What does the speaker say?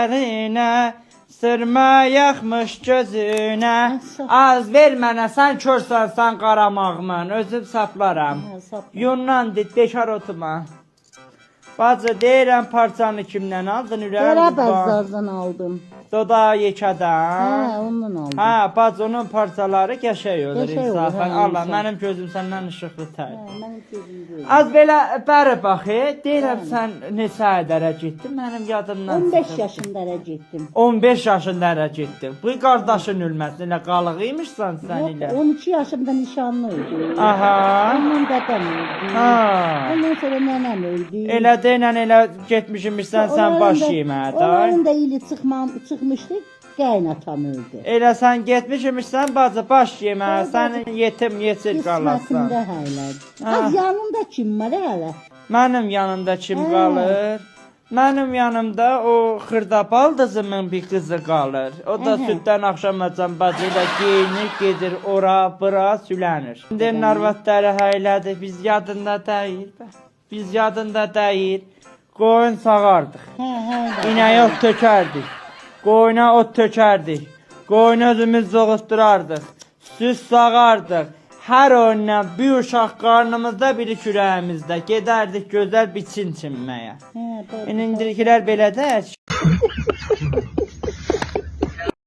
əlinə, sırma yaxmış gözünə. Az ver mənə, sən körsən, sən qaramağımın, özüm saplaram. Yunandır, bekar otuma. Bacı, deyirəm parçanı kimdən aldın? Qara bəzzazdan aldım. Doda yekədən. Ondan aldım. Bacı, onun parçaları qəşəy olur insafən. Allah, insan. mənim gözüm səndən işıqlı tər. Mənim gözüm deyil. Az belə bəri bax, deyirəm sən neçə dərə getdin? Mənim yadımdan 15 yaşında getdim. 15 yaşında ərə getdin. Bu qardaşın ölməsin, elə qalığıymışsan sən ilə. 12 yaşımda nişanlı öldü. Aha. Ondan dedem öldü. Ondan sonra nənəm öldü. Elə deyən elə getmişmişsən sən baş yeməyə da. Onların da ili çıxmışdı, qaynatam öldü. Elə sən getmişmişsən bacı baş yeməyə, sənin yetim yesir qalarsan. İsmətində həylər. Az yanında kim var hələ? Mənim yanımda kim qalır? Mənim yanımda o xırdabaldızımın bir qızı qalır. O da süddən axşamacan bacı ilə geyinir, gedir ora, bura, sülənir. İndi arvadları həylədir, biz yadında deyil. Biz yadında deyil. Qoyun sağardıq. İnəyə ot tökərdik. Qoyuna ot tökərdik. Qoyunu özümüz zoğutturardıq. Süz sağardıq. Hər oyundan bir uşaq qarnımızda, biri kürəyimizdə. Gedərdik gözəl biçin çinməyə. İndirikilər belə də.